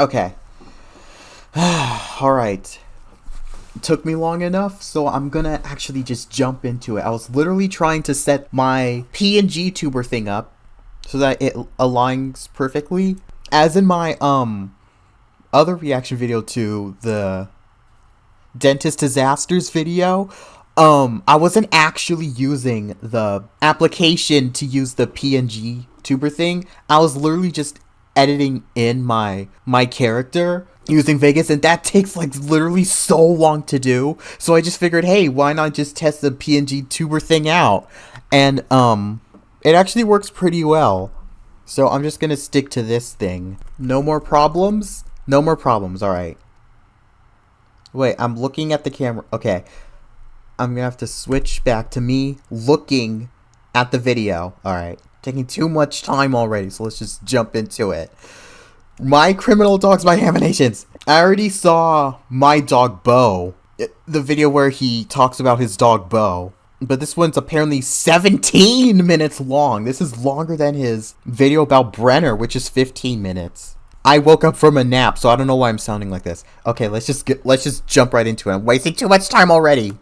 Okay. Alright. It took me long enough, so I'm gonna actually just jump into it. I was literally trying to set my PNG tuber thing up so that it aligns perfectly. As in my other reaction video to the dentist disasters video, I wasn't actually using the application to use the PNG tuber thing. I was literally just editing in my character using Vegas, and that takes like literally so long to do. So I just figured, hey, why not just test the PNG tuber thing out? And it actually works pretty well. So I'm just gonna stick to this thing. No more problems? No more problems, alright. Wait, I'm looking at the camera. Okay. I'm gonna have to switch back to me looking at the video. Alright. Taking too much time already, so let's just jump into it. My Criminal Dogs by Haminations. I already saw my dog Bo, the video where he talks about his dog Bo. But this one's apparently 17 minutes long. This is longer than his video about Brenner, which is 15 minutes. I woke up from a nap, so I don't know why I'm sounding like this. Okay, let's just jump right into it. I'm wasting too much time already.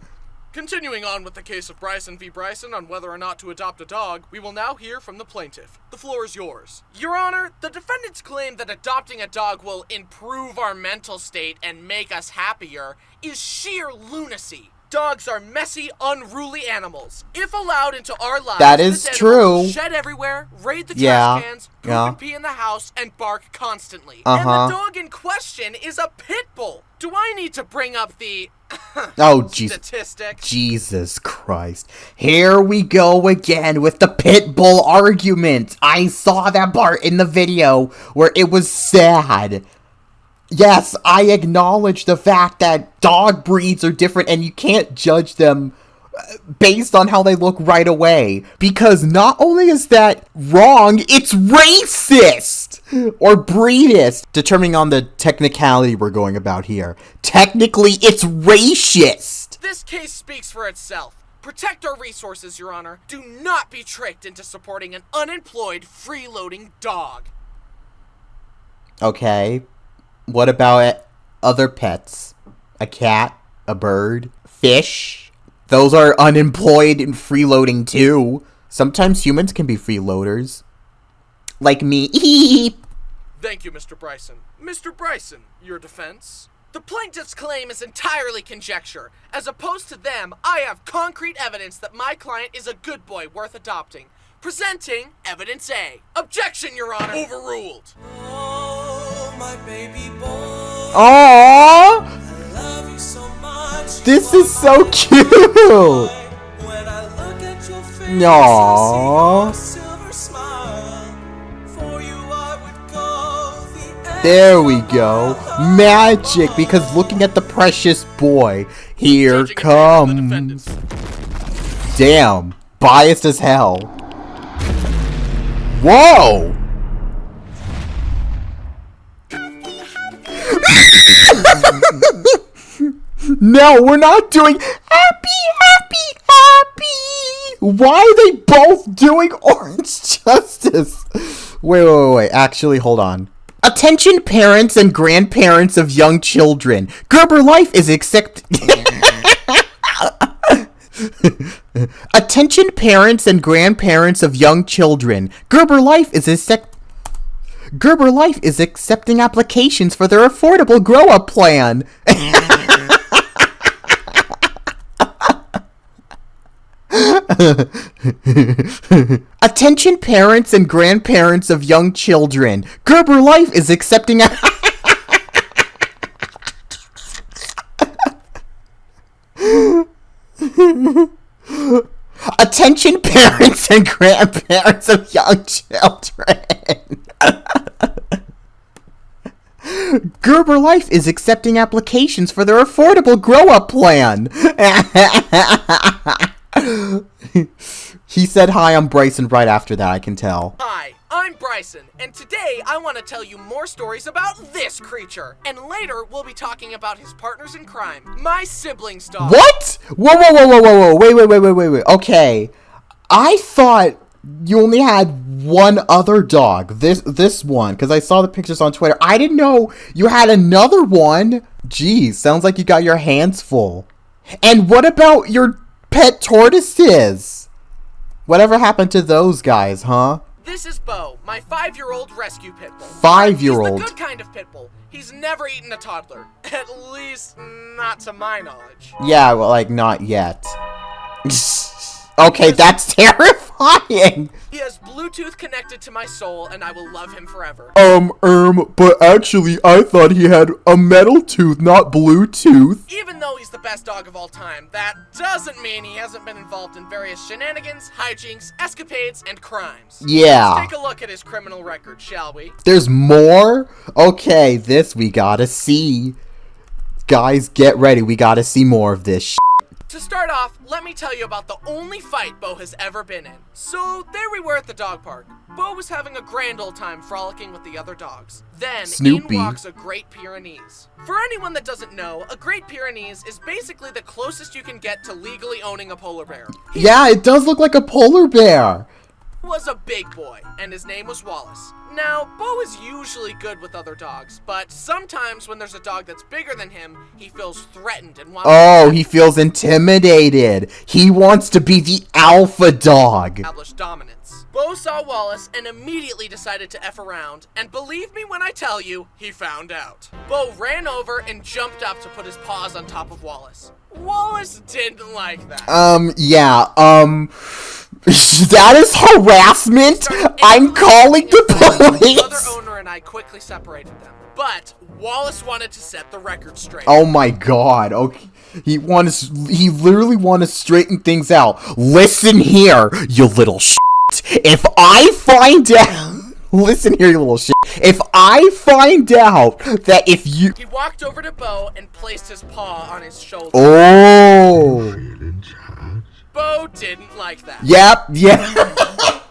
Continuing on with the case of Bryson v. Bryson on whether or not to adopt a dog, we will now hear from the plaintiff. The floor is yours. Your Honor, the defendants claim that adopting a dog will improve our mental state and make us happier is sheer lunacy. Dogs are messy, unruly animals. If allowed into our lives, that is true. Shed everywhere, raid the trash cans, poop and pee in the house, and bark constantly. And the dog in question is a pit bull. Do I need to bring up the statistics? Jesus Christ. Here we go again with the pit bull argument. I saw that part in the video where it was sad. Yes, I acknowledge the fact that dog breeds are different and you can't judge them based on how they look right away. Because not only is that wrong, it's racist! Or breedist, determining on the technicality we're going about here. Technically, it's racist! This case speaks for itself. Protect our resources, Your Honor. Do not be tricked into supporting an unemployed, freeloading dog. Okay. What about other pets? A cat? A bird? Fish? Those are unemployed and freeloading too. Sometimes humans can be freeloaders. Like me. Thank you, Mr. Bryson. Mr. Bryson, your defense? The plaintiff's claim is entirely conjecture. As opposed to them, I have concrete evidence that my client is a good boy worth adopting. Presenting Evidence A. Objection, Your Honor. Overruled. Oh, my baby boy. Aww! I love you so much. This is so cute! When I look at your face, Aww. I see your silver smile. For you I would go the end. There we go. Magic, because looking at the precious boy. Here comes. Damn. Biased as hell. Whoa! No, we're not doing happy. Why are they both doing Orange Justice? Wait. Actually, hold on. Attention parents and grandparents of young children. Gerber Life is Attention parents and grandparents of young children. Gerber Life is accepting applications for their affordable grow-up plan. Attention parents and grandparents of young children. Gerber Life is accepting Attention parents and grandparents of young children. Gerber Life is accepting applications for their affordable grow-up plan. He said hi, I'm Bryson right after that, I can tell. Hi, I'm Bryson, and today I want to tell you more stories about this creature. And later, we'll be talking about his partners in crime, my siblings' dog. What? Whoa. Wait. Okay. I thought you only had one other dog. This one, because I saw the pictures on Twitter. I didn't know you had another one. Geez, sounds like you got your hands full. And what about your pet tortoises? Whatever happened to those guys, huh? This is Bo, my 5-year-old rescue pit bull. 5-year-old? He's the good kind of pit bull. He's never eaten a toddler. At least, not to my knowledge. Yeah, well, like, not yet. Okay, that's terrifying! He has Bluetooth connected to my soul, and I will love him forever. But actually, I thought he had a metal tooth, not Bluetooth. Even though he's the best dog of all time, that doesn't mean he hasn't been involved in various shenanigans, hijinks, escapades, and crimes. Yeah. Let's take a look at his criminal record, shall we? There's more? Okay, this we gotta see. Guys, get ready, we gotta see more of this To start off, let me tell you about the only fight Bo has ever been in. So, there we were at the dog park. Bo was having a grand old time frolicking with the other dogs. Then, Snoopy. in walks a Great Pyrenees. For anyone that doesn't know, a Great Pyrenees is basically the closest you can get to legally owning a polar bear. Yeah, it does look like a polar bear. Was a big boy, and his name was Wallace. Now, Bo is usually good with other dogs, but sometimes when there's a dog that's bigger than him, he feels threatened and wants Oh, he feels intimidated. He wants to be the alpha dog. establish dominance. Bo saw Wallace and immediately decided to F around, and believe me when I tell you, he found out. Bo ran over and jumped up to put his paws on top of Wallace. Wallace didn't like that. That is harassment. I'm calling the The police. other owner and I quickly separated them, but Wallace wanted to set the record straight. Oh my god. Okay. He literally wanted to straighten things out. Listen here, you little shit. If I find out Listen here, you little shit. If I find out that if you He walked over to Bo and placed his paw on his shoulder. Oh. Bo didn't like that. Yep, yeah.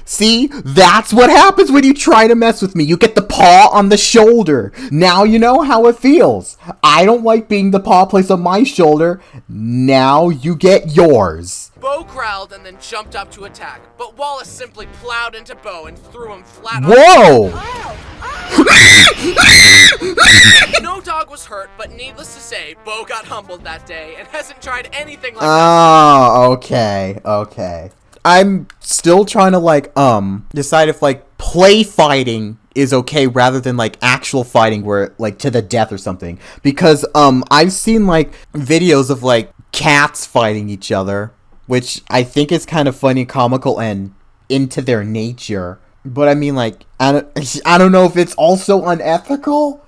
See, that's what happens when you try to mess with me. You get the paw on the shoulder. Now you know how it feels. I don't like being the paw placed on my shoulder. Now you get yours. Bo growled and then jumped up to attack, but Wallace simply plowed into Bo and threw him flat on Whoa! No dog was hurt, but needless to say, Bo got humbled that day and hasn't tried anything like that. Oh, okay. I'm still trying to decide if play fighting is okay rather than actual fighting where to the death or something, because I've seen videos of cats fighting each other, which I think is kind of funny, comical, and into their nature. But I mean, I don't know if it's also unethical,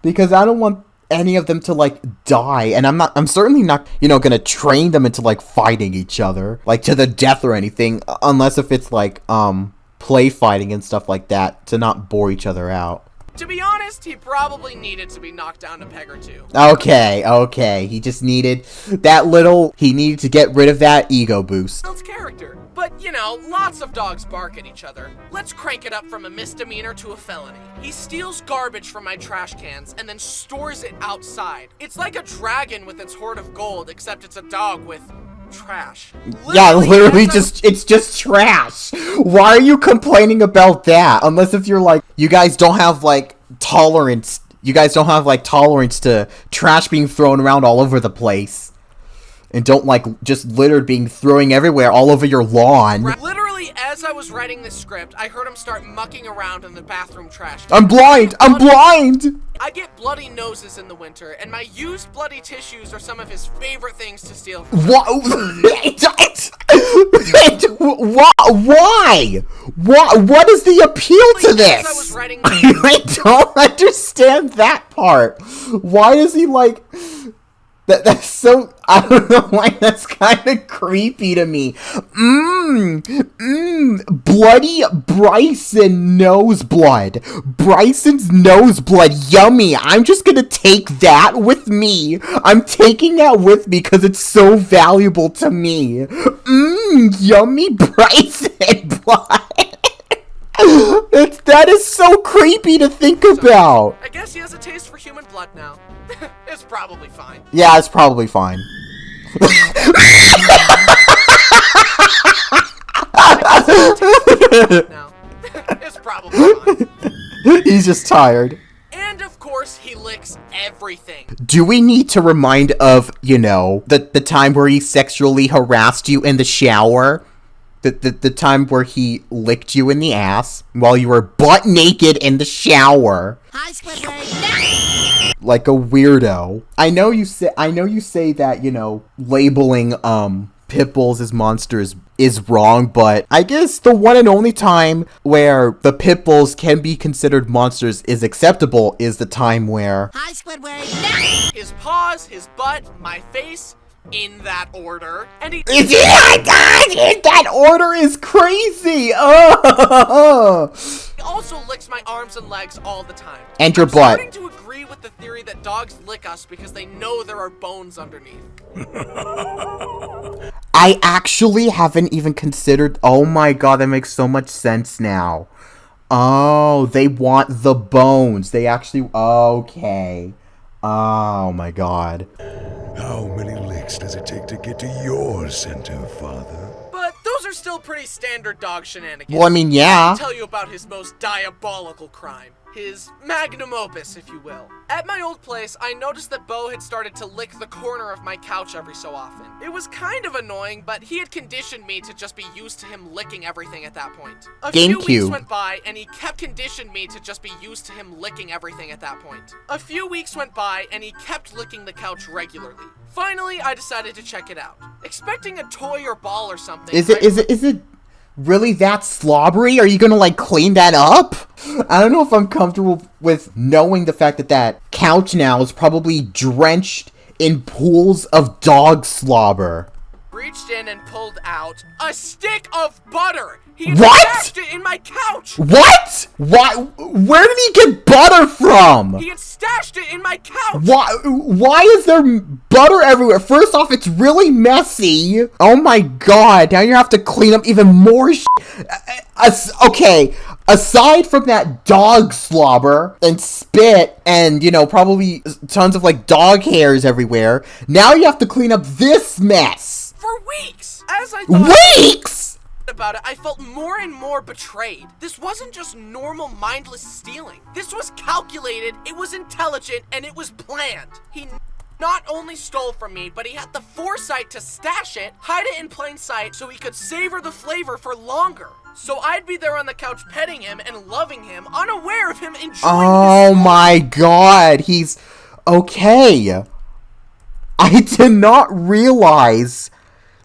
because I don't want any of them to die, and I'm certainly not gonna train them into fighting each other to the death or anything, unless if it's play fighting and stuff like that to not bore each other out. To be honest, he probably needed to be knocked down a peg or two. Okay, he just needed he needed to get rid of that ego boost. Builds character. But, lots of dogs bark at each other. Let's crank it up from a misdemeanor to a felony. He steals garbage from my trash cans and then stores it outside. It's like a dragon with its hoard of gold, except it's a dog with trash. Literally it's just trash. Why are you complaining about that? Unless if you're you guys don't have tolerance. You guys don't have tolerance to trash being thrown around all over the place. And don't just litter being throwing everywhere all over your lawn. Literally, as I was writing this script, I heard him start mucking around in the bathroom trash. I'm blind! I get bloody noses in the winter, and my used bloody tissues are some of his favorite things to steal from. What? Why? What is the appeal to this? As I was writing I don't understand that part. Why is he that's so, I don't know why that's kind of creepy to me. Bloody Bryson nose blood. Bryson's nose blood, yummy. I'm just gonna take that with me. I'm taking that with me because it's so valuable to me. Yummy Bryson blood. That is so creepy to think about. I guess he has a taste for human blood now. It's probably fine. Yeah, it's probably fine. now. It's probably fine. He's just tired. And of course, he licks everything. Do we need to remind of, the time where he sexually harassed you in the shower? The time where he licked you in the ass while you were butt naked in the shower. Hi, Squidward. Like a weirdo. I know you say that, labeling pit bulls as monsters is wrong, but I guess the one and only time where the pit bulls can be considered monsters is acceptable is the time where Hi, Squidward. His paws, his butt, my face, in that order, and he in that order is crazy. Oh. He also licks my arms and legs all the time. And your I'm butt. starting to agree with the theory that dogs lick us because they know there are bones underneath. I actually haven't even considered. Oh my god, that makes so much sense now. Oh, they want the bones. They actually. Okay. Oh my god. How many licks does it take to get to your center, father? But those are still pretty standard dog shenanigans. Well, I mean, yeah. I'll tell you about his most diabolical crime. His magnum opus, if you will. At my old place, I noticed that Bo had started to lick the corner of my couch every so often. It was kind of annoying, but he had conditioned me to just be used to him licking everything at that point. A few weeks went by, and he kept conditioned me to just be used to him licking everything at that point. A few weeks went by, and he kept licking the couch regularly. Finally, I decided to check it out. Expecting a toy or ball or something. Is it really that slobbery? Are you gonna, clean that up? I don't know if I'm comfortable with knowing the fact that that couch now is probably drenched in pools of dog slobber. Reached in and pulled out a stick of butter. He What? stashed it in my couch. What? Why? Where did he get butter from? He had stashed it in my couch. Why is there butter everywhere? First off, it's really messy. Oh my god, now you have to clean up even more Okay, aside from that dog slobber and spit and, probably tons of, dog hairs everywhere, now you have to clean up this mess. For weeks. As I thought Weeks?! about it, I felt more and more betrayed. This wasn't just normal mindless stealing. This was calculated, it was intelligent, and it was planned. He not only stole from me, but he had the foresight to stash it, hide it in plain sight, so he could savor the flavor for longer. So I'd be there on the couch petting him and loving him, unaware of him enjoying Oh my god, he's... Okay. I did not realize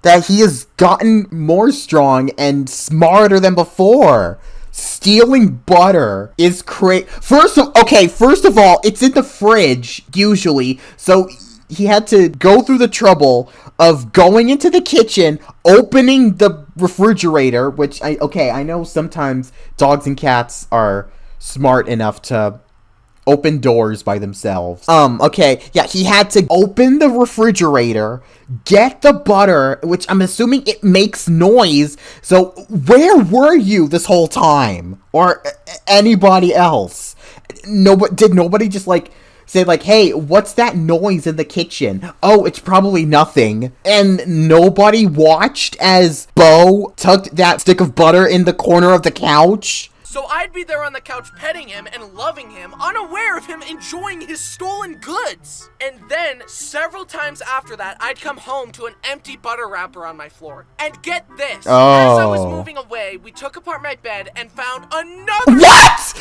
that he has gotten more strong and smarter than before. Stealing butter is First of all, it's in the fridge, usually, so he had to go through the trouble of going into the kitchen, opening the refrigerator, which, I know sometimes dogs and cats are smart enough to open doors by themselves. He had to open the refrigerator, get the butter, which I'm assuming it makes noise, so where were you this whole time? Or anybody else? Did nobody just, say, hey, what's that noise in the kitchen? Oh, it's probably nothing. And nobody watched as Bo tucked that stick of butter in the corner of the couch? So I'd be there on the couch petting him and loving him, unaware of him enjoying his stolen goods. And then, several times after that, I'd come home to an empty butter wrapper on my floor. And get this, as I was moving away, we took apart my bed and found another— What?!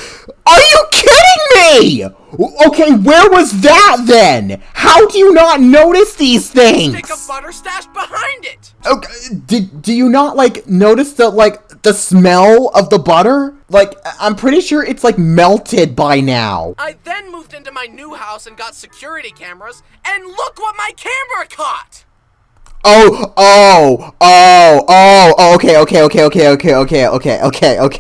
Are you kidding me?! Okay, where was that then? How do you not notice these things? stick of butter stashed behind it. Okay, do you not, notice the smell of the butter? I'm pretty sure it's, melted by now. I then moved into my new house and got security cameras, and look what my camera caught!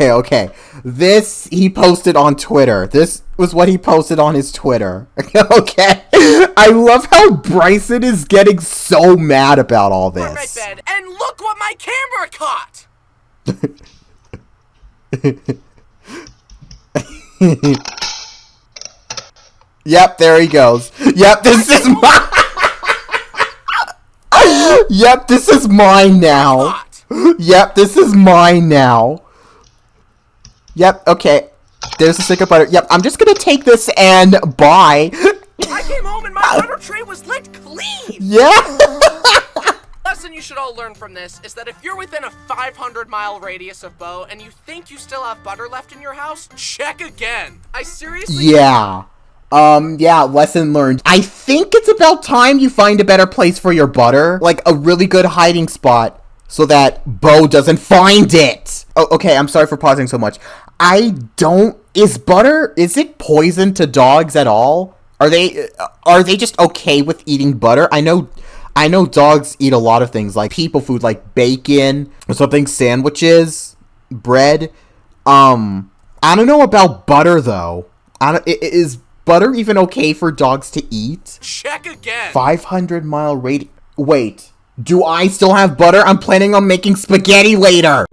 Okay. This, he posted on Twitter. This was what he posted on his Twitter. Okay. I love how Bryson is getting so mad about all this. My bed, and look what my camera caught! Yep, there he goes. Yep, this is mine. Yep, this is mine now. Yep, this is mine now. Yep, okay. There's a stick of butter. Yep, I'm just gonna take this and bye. I came home and my butter tray was licked clean! Yeah. Lesson you should all learn from this is that if you're within a 500-mile radius of Bo and you think you still have butter left in your house, check again. I seriously... Yeah. Yeah, lesson learned. I think it's about time you find a better place for your butter. Like, a really good hiding spot so that Bo doesn't find it. Oh, okay, I'm sorry for pausing so much. Is it poison to dogs at all? Are they just okay with eating butter? I know dogs eat a lot of things, like people food, like bacon or something, sandwiches, bread. I don't know about butter, though. Is butter even okay for dogs to eat? Check again. 500-mile radius. Wait, do I still have butter? I'm planning on making spaghetti later.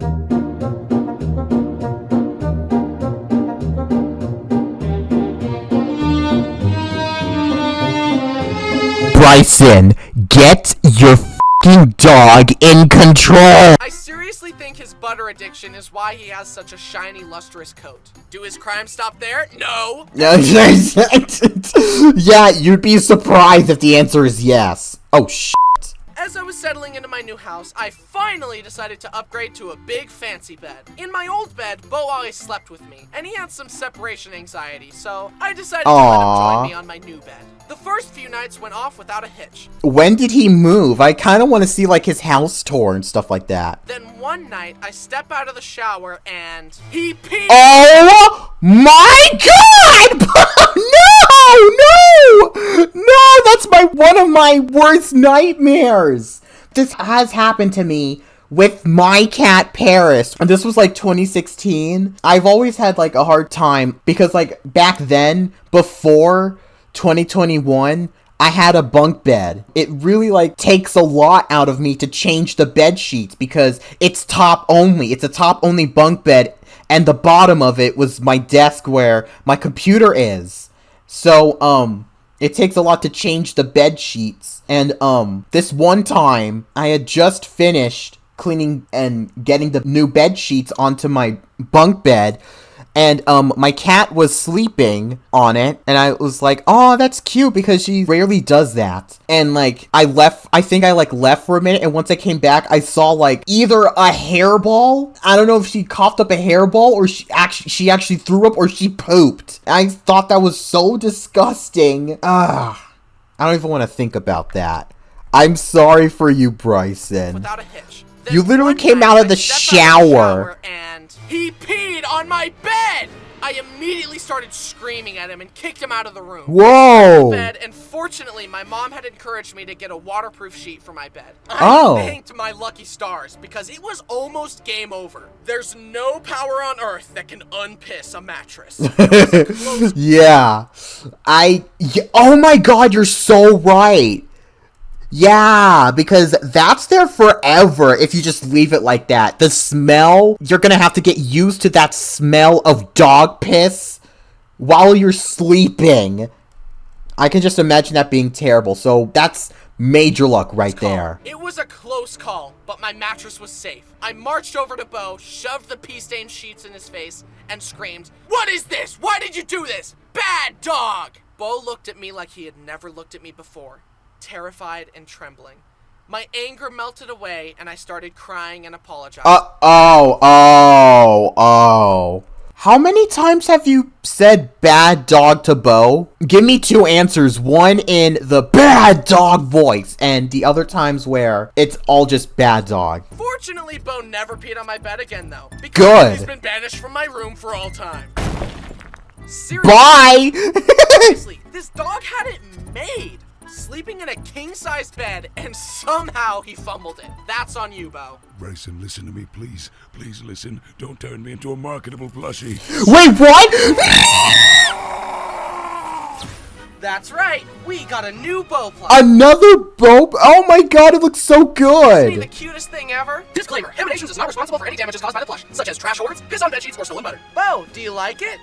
Bryson, get your f***ing dog in control. I seriously think his butter addiction is why he has such a shiny, lustrous coat. Do his crimes stop there? No. Yeah, you'd be surprised if the answer is yes. Oh, shit. As I was settling into my new house, I finally decided to upgrade to a big fancy bed. In my old bed, Bo always slept with me, and he had some separation anxiety, so I decided to let him join me on my new bed. The first few nights went off without a hitch. When did he move? I kind of want to see, like, his house tour and stuff like that. Then one night, I step out of the shower and he peed. Oh my god! No, that's one of my worst nightmares. This has happened to me with my cat Paris, and this was like 2016. I've always had like a hard time because like back then, before 2021, I had a bunk bed. It really like takes a lot out of me to change the bed sheets because it's top only. It's a top only bunk bed, and the bottom of it was my desk where my computer is. So, it takes a lot to change the bed sheets. And, this one time, I had just finished cleaning and getting the new bed sheets onto my bunk bed. And, my cat was sleeping on it. And I was like, oh, that's cute because she rarely does that. And, like, I think I left for a minute. And once I came back, I saw, like, either a hairball. I don't know if she coughed up a hairball or she actually threw up or she pooped. I thought that was so disgusting. I don't even want to think about that. I'm sorry for you, Bryson. Without a hitch. You literally came out of the shower and he peed on my bed! I immediately started screaming at him and kicked him out of the room. Whoa! Bed, and fortunately, my mom had encouraged me to get a waterproof sheet for my bed. Oh. I thanked my lucky stars because it was almost game over. There's no power on earth that can unpiss a mattress. Yeah. Oh my god, you're so right. Yeah, because that's there forever if you just leave it like that. The smell, you're gonna have to get used to that smell of dog piss while you're sleeping. I can just imagine that being terrible, so that's major luck right there. It was a close call, but my mattress was safe. I marched over to Bo, shoved the pee-stained sheets in his face, and screamed, "What is this? Why did you do this? Bad dog!" Bo looked at me like he had never looked at me before. Terrified and trembling. My anger melted away and I started crying and apologizing. How many times have you said bad dog to Bo? Give me two answers. One in the bad dog voice and the other times where it's all just bad dog. Fortunately, Bo never peed on my bed again though. Because Good. He's been banished from my room for all time. Seriously. Bye! Seriously, this dog had it made. Sleeping in a king-sized bed, and somehow he fumbled it. That's on you, Bo. Bryson, listen to me, please. Please listen. Don't turn me into a marketable plushie. Wait, what? That's right. We got a new Bo plush. Another Bo? Oh my god, it looks so good. Isn't he the cutest thing ever? Disclaimer, Haminations is not responsible for any damages caused by the plush, such as trash hoards, piss on bedsheets, or stolen butter. Bo, do you like it?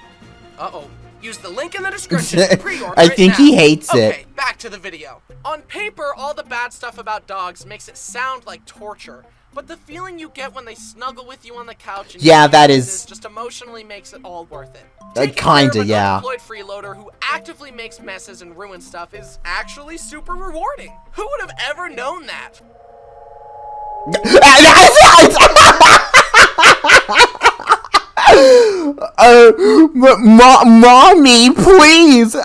Uh-oh. Use the link in the description to pre-order I think he hates it. Okay, back to the video. On paper, all the bad stuff about dogs makes it sound like torture. But the feeling you get when they snuggle with you on the couch and Yeah, that is just emotionally makes it all worth it. kinda, yeah. An unemployed freeloader who actively makes messes and ruins stuff is actually super rewarding. Who would have ever known that? Mommy, please.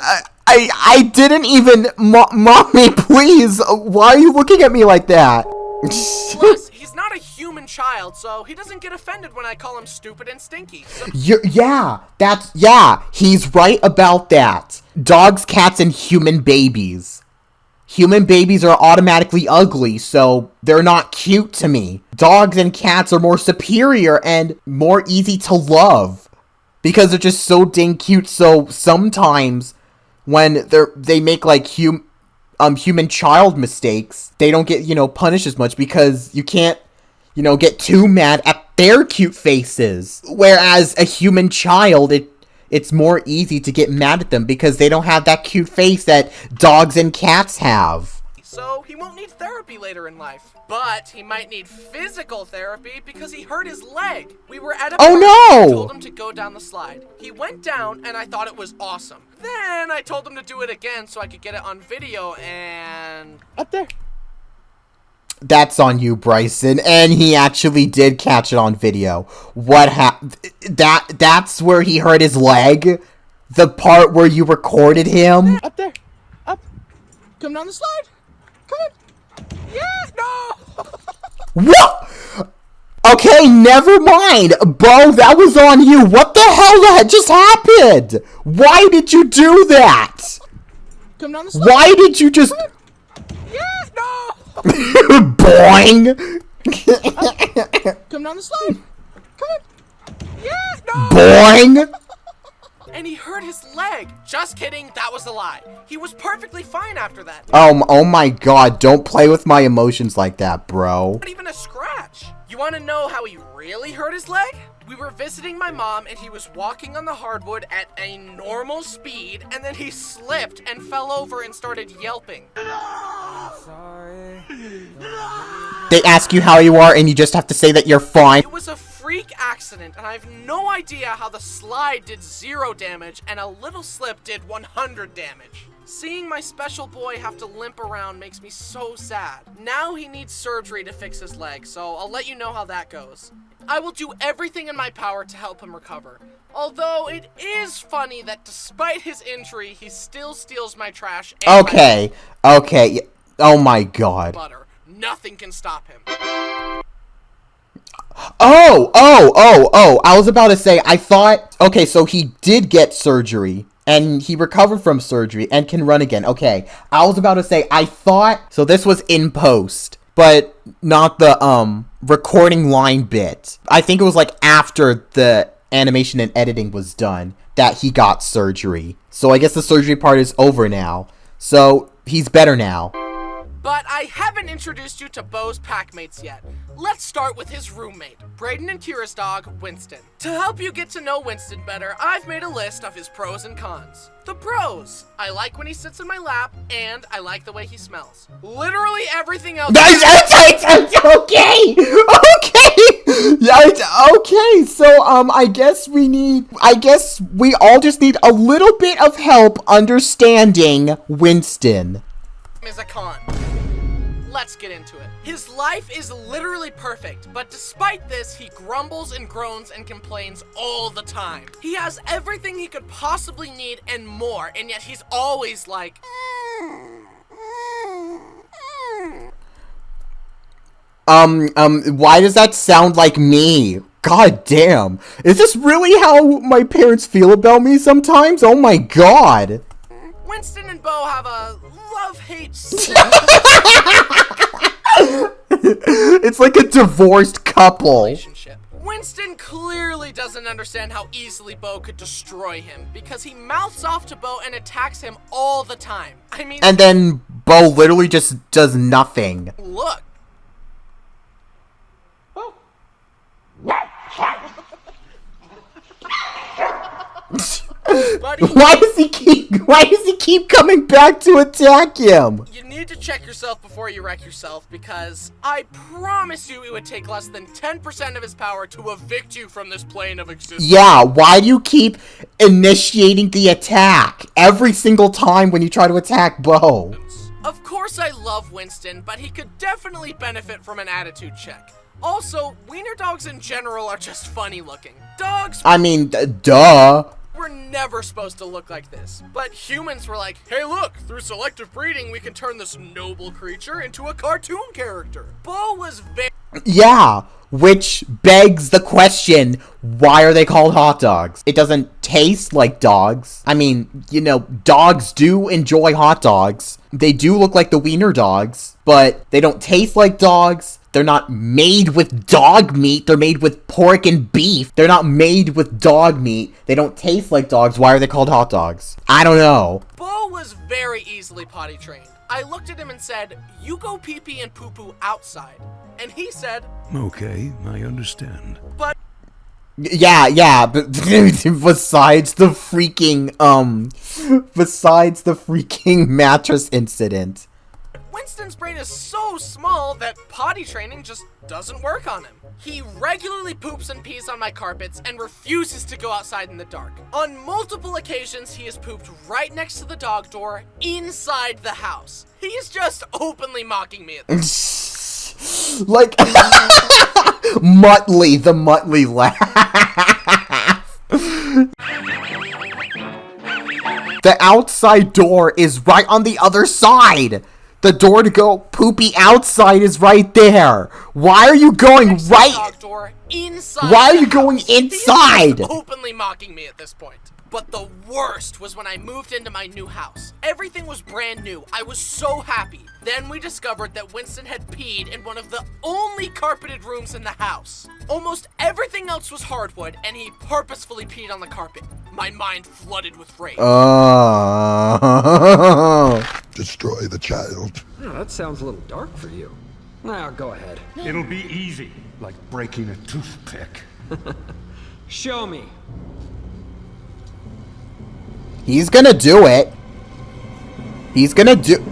I didn't even. Mommy, please. Why are you looking at me like that? Plus, he's not a human child, so he doesn't get offended when I call him stupid and stinky. So Yeah, he's right about that. Dogs, cats, and human babies. Human babies are automatically ugly, so they're not cute to me. Dogs and cats are more superior and more easy to love because they're just so dang cute. So sometimes when they make like human child mistakes, they don't get, punished as much because you can't, get too mad at their cute faces. Whereas a human child, it's more easy to get mad at them because they don't have that cute face that dogs and cats have. So he won't need therapy later in life. But he might need physical therapy because he hurt his leg. We were at a park and I told him to go down the slide. He went down and I thought it was awesome. Then I told him to do it again so I could get it on video and... Up there. That's on you, Bryson, and he actually did catch it on video. What that's where he hurt his leg? The part where you recorded him? Up there. Up. Come down the slide. Come on. Yeah, no. What? Okay, never mind. Bo, that was on you. What the hell that just happened? Why did you do that? Come down the slide. Why did you just... Yeah, no. Boing! Come down the slide. Come on. Yeah, no. Boing! And he hurt his leg. Just kidding, that was a lie. He was perfectly fine after that. Oh my god, don't play with my emotions like that, bro. Not even a scratch. You want to know how he really hurt his leg? We were visiting my mom and he was walking on the hardwood at a normal speed and then he slipped and fell over and started yelping. They ask you how you are and you just have to say that you're fine. It was a freak accident and I have no idea how the slide did 0 damage and a little slip did 100 damage. Seeing my special boy have to limp around makes me so sad. Now he needs surgery to fix his leg, so I'll let you know how that goes. I will do everything in my power to help him recover. Although it is funny that despite his injury, he still steals my trash and okay. Oh my god. Butter. Nothing can stop him. Oh, I was about to say, I thought... Okay, so he did get surgery. And he recovered from surgery and can run again. Okay, I was about to say, I thought... So this was in post, but not the, recording line bit. I think it was, like, after the animation and editing was done that he got surgery. So I guess the surgery part is over now. So he's better now. But I haven't introduced you to Bo's packmates yet. Let's start with his roommate, Brayden and Kira's dog, Winston. To help you get to know Winston better, I've made a list of his pros and cons. The pros: I like when he sits in my lap, and I like the way he smells. Literally everything else. It's okay! Okay! Yeah, okay, so, I guess we all just need a little bit of help understanding Winston. Is a con. Let's get into it. His life is literally perfect, but despite this, he grumbles and groans and complains all the time. He has everything he could possibly need and more, and yet he's always like... Why does that sound like me? God damn. Is this really how my parents feel about me sometimes? Oh my god. Winston and Bo have a love-hate It's like a divorced couple. relationship. Winston clearly doesn't understand how easily Bo could destroy him because he mouths off to Bo and attacks him all the time. I mean... And then Bo literally just does nothing. Look. Buddy, Why does he keep coming back to attack him? you need to check yourself before you wreck yourself, because I promise you it would take less than 10% of his power to evict you from this plane of existence. Yeah, why do you keep initiating the attack every single time when you try to attack Bo? Of course I love Winston, but he could definitely benefit from an attitude check. Also, wiener dogs in general are just funny looking. Dogs I mean, duh. were never supposed to look like this, but humans were like, hey look, through selective breeding we can turn this noble creature into a cartoon character. Bo was very Yeah, which begs the question, why are they called hot dogs? It doesn't taste like dogs. I mean, you know, dogs do enjoy hot dogs. They do look like the wiener dogs, but they don't taste like dogs. They're not made with dog meat. They're made with pork and beef. They're not made with dog meat. They don't taste like dogs. Why are they called hot dogs? I don't know. Bo was very easily potty trained. I looked at him and said, you go pee-pee and poo-poo outside. And he said, Okay, I understand. but Yeah, but besides the freaking mattress incident. Winston's brain is so small that potty training just doesn't work on him. He regularly poops and pees on my carpets and refuses to go outside in the dark. On multiple occasions, he has pooped right next to the dog door inside the house. He's just openly mocking me at this. Like, Muttley, the Muttley laugh. The outside door is right on the other side. The door to go poopy outside is right there. Why are you going Next to the right? dog door inside Why are the you going house. He is inside? just openly mocking me at this point. But the worst was when I moved into my new house. Everything was brand new. I was so happy. Then we discovered that Winston had peed in one of the only carpeted rooms in the house. Almost everything else was hardwood, and he purposefully peed on the carpet. My mind flooded with rage. Destroy the child. Oh, that sounds a little dark for you. Now, go ahead. It'll be easy, like breaking a toothpick. Show me. He's gonna do it. He's gonna do...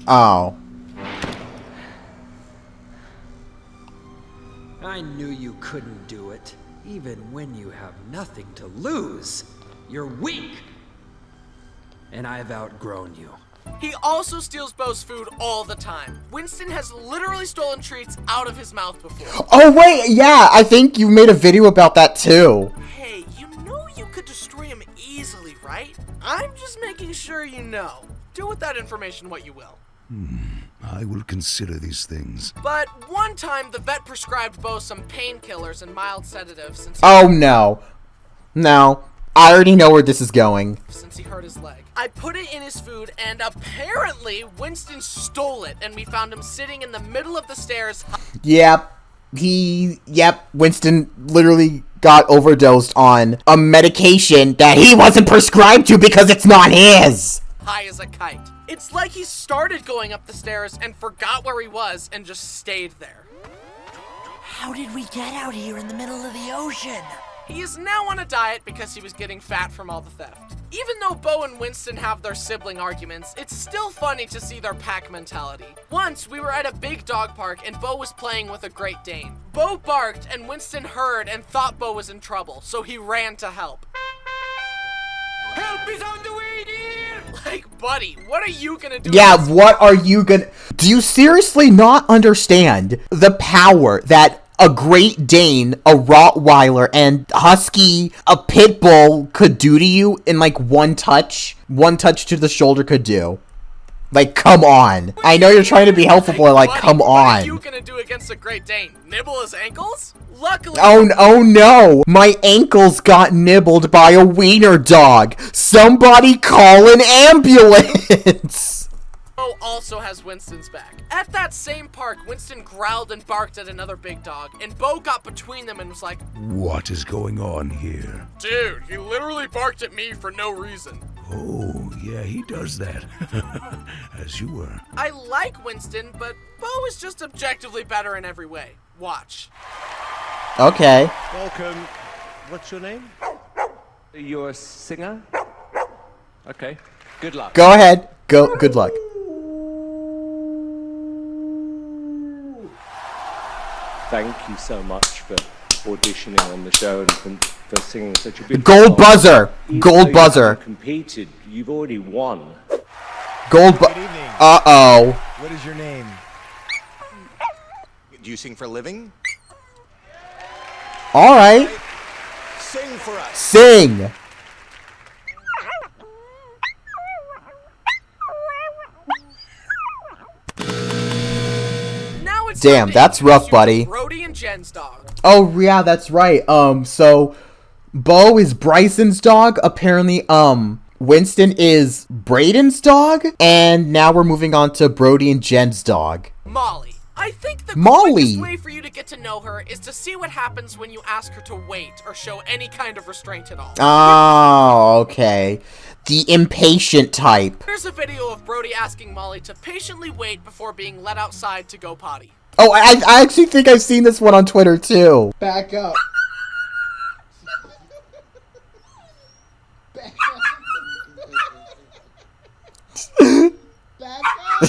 Oh. I knew you couldn't do it, even when you have nothing to lose. You're weak. And I've outgrown you. He also steals Bo's food all the time. Winston has literally stolen treats out of his mouth before. Oh, wait, yeah, I think you made a video about that, too. Hey, you know you could destroy him easily, right? I'm just making sure you know. Do with that information what you will. I will consider these things. But one time, the vet prescribed Bo some painkillers and mild sedatives Oh, no. No. I already know where this is going. since he hurt his leg. I put it in his food, and apparently Winston stole it, and we found him sitting in the middle of the stairs. Yep. Winston literally got overdosed on a medication that he wasn't prescribed to because it's not his. High as a kite. It's like he started going up the stairs and forgot where he was and just stayed there. How did we get out here in the middle of the ocean? He is now on a diet because he was getting fat from all the theft. Even though Bo and Winston have their sibling arguments, it's still funny to see their pack mentality. Once, we were at a big dog park and Bo was playing with a Great Dane. Bo barked and Winston heard and thought Bo was in trouble, so he ran to help. Help is on the way, dear! Like, buddy, what are you gonna do? Yeah, with this? what are you gonna... Do you seriously not understand the power that a Great Dane, a Rottweiler, and Husky, a Pit Bull could do to you in like one touch? One touch to the shoulder could do. Like, come on. I know you're trying to be helpful, but like, buddy, come What are you on. gonna do against a Great Dane? Nibble his ankles? Luckily, Oh no! My ankles got nibbled by a wiener dog! Somebody call an ambulance! Bo also has Winston's back. At that same park, Winston growled and barked at another big dog, and Bo got between them and was like, What is going on here? dude, he literally barked at me for no reason. Oh, yeah, he does that. As you were. I like Winston, but Bo is just objectively better in every way. Watch. Okay. Welcome. What's your name? You're a singer? Okay. Good luck. Go ahead. Go. Good luck. Thank you so much for auditioning on the show and for singing such a beautiful Gold song. buzzer. Even Gold though you buzzer. haven't competed. You've already won. Gold Good evening. Uh-oh. What is your name? Do you sing for a living? All right. Sing for us. Sing. Now it's Damn, time to that's rough, introduce you to buddy. Brody and Jen's dog. Oh, yeah, that's right. So Bo is Bryson's dog. Apparently, Winston is Braden's dog. And now we're moving on to Brody and Jen's dog. Molly. I think the Molly. quickest way for you to get to know her is to see what happens when you ask her to wait or show any kind of restraint at all. Oh, okay. The impatient type. Here's a video of Brody asking Molly to patiently wait before being let outside to go potty. Oh, I actually think I've seen this one on Twitter, too. Back up.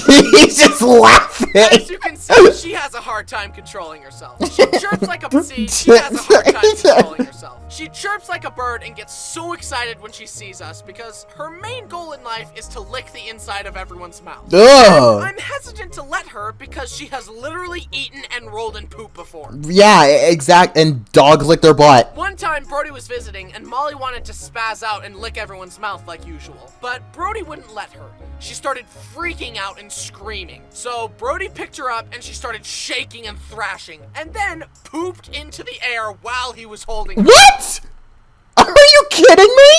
He's just laughing. As you can see, she has a hard time controlling herself. She chirps like a she has a hard time controlling herself. She chirps like a bird and gets so excited when she sees us because her main goal in life is to lick the inside of everyone's mouth. Ugh. I'm hesitant to let her because she has literally eaten and rolled in poop before. Yeah, exact. And dogs lick their butt. One time, Brody was visiting, and Molly wanted to spaz out and lick everyone's mouth like usual. But Brody wouldn't let her. She started freaking out and screaming. So Brody picked her up, and she started shaking and thrashing, and then pooped into the air while he was holding her. What? Are you kidding me?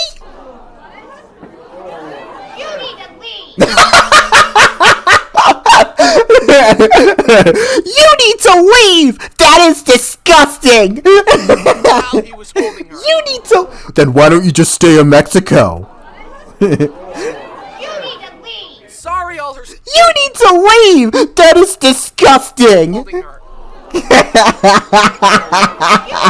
You need to leave. You need to leave! That is disgusting! While he was holding her. You need to... Then why don't you just stay in Mexico? You need to leave. Sorry, all her... You need to leave! That is disgusting! Holding her. You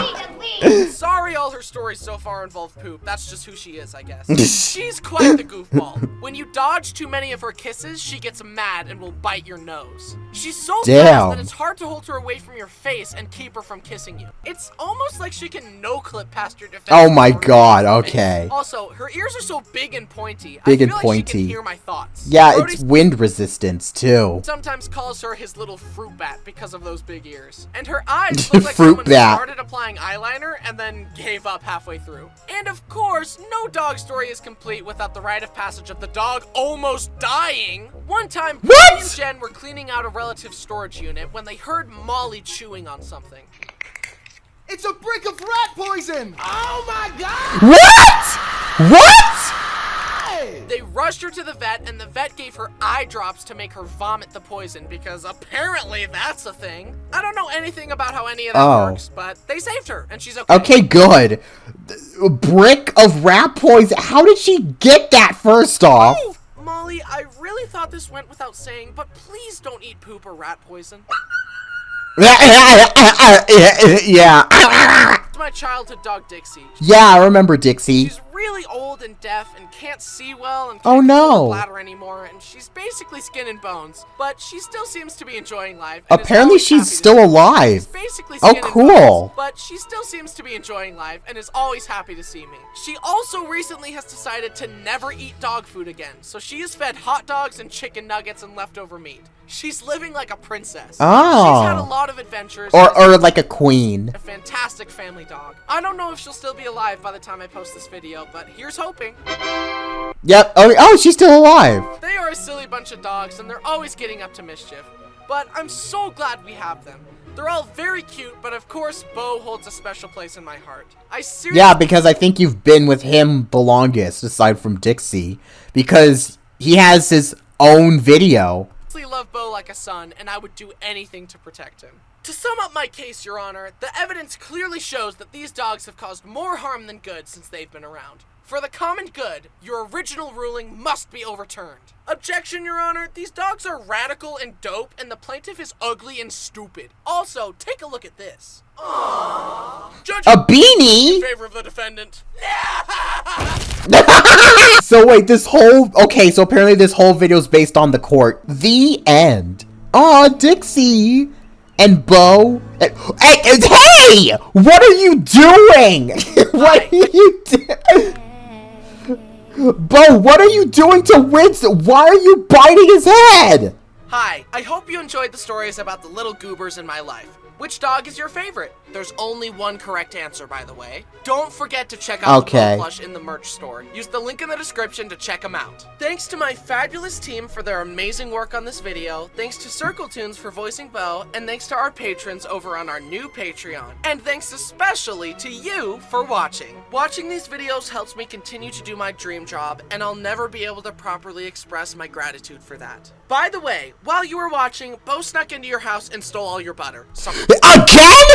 need to leave. Sorry, all her stories so far involve poop. That's just who she is, I guess. She's quite the goofball. When you dodge too many of her kisses, she gets mad and will bite your nose. She's so fast that it's hard to hold her away from your face and keep her from kissing you. It's almost like she can no-clip past your defense. Oh my god, okay. Also, her ears are so big and pointy. Big I and feel like pointy. she can hear my thoughts. Yeah, Brody's it's wind resistance, too. sometimes calls her his little fruit bat because of those big ears. And her eyes look like Fruit someone bat. started applying eyeliner and then gave up halfway through. And of course, no dog story is complete without the rite of passage of the dog almost dying. One time, Brody and Jen were cleaning out a relative's storage unit when they heard Molly chewing on something. It's a brick of rat poison! Oh my god! What? What? They rushed her to the vet, and the vet gave her eye drops to make her vomit the poison, because apparently that's a thing. I don't know anything about how any of that works, but they saved her, and she's okay. Okay, good. A brick of rat poison. How did she get that first off? Ooh, Molly, I really thought this went without saying, but please don't eat poop or rat poison. Yeah. It's my childhood dog, Dixie. Yeah, I remember Dixie. She's really old and deaf and can't see well and Oh, can't no. control her bladder anymore, and she's basically skin and bones, but she still seems to be enjoying life. and is Apparently always happy she's to still see me. alive. She's basically Oh, skin and cool. bones, but she still seems to be enjoying life and is always happy to see me. She also recently has decided to never eat dog food again, so she is fed hot dogs and chicken nuggets and leftover meat. She's living like a princess. Oh. She's had a lot of adventures. Or like a queen. A fantastic family dog. I don't know if she'll still be alive by the time I post this video, but here's hoping. Yep. Oh, she's still alive. They are a silly bunch of dogs, and they're always getting up to mischief. But I'm so glad we have them. They're all very cute, but of course, Bo holds a special place in my heart. I seriously... Yeah, because I think you've been with him the longest, aside from Dixie. Because he has his own video. I love Bo like a son, and I would do anything to protect him. To sum up my case, Your Honor, the evidence clearly shows that these dogs have caused more harm than good since they've been around. For the common good, your original ruling must be overturned. Objection, Your Honor. These dogs are radical and dope, and the plaintiff is ugly and stupid. Also, take a look at this. Aww. Judge a beanie? in favor of the defendant. So wait, okay, so apparently this whole video is based on the court. The end. Aw, Dixie. And Bo. Hey! What are you doing? What are you doing? Bo, what are you doing to Winston? Why are you biting his head? Hi, I hope you enjoyed the stories about the little goobers in my life. Which dog is your favorite? There's only one correct answer, by the way. Don't forget to check out the Bo plush in the merch store. Use the link in the description to check them out. Thanks to my fabulous team for their amazing work on this video. Thanks to Circle Tunes for voicing Bo. And thanks to our patrons over on our new Patreon. And thanks especially to you for watching. Watching these videos helps me continue to do my dream job, and I'll never be able to properly express my gratitude for that. By the way, while you were watching, Bo snuck into your house and stole all your butter. Again?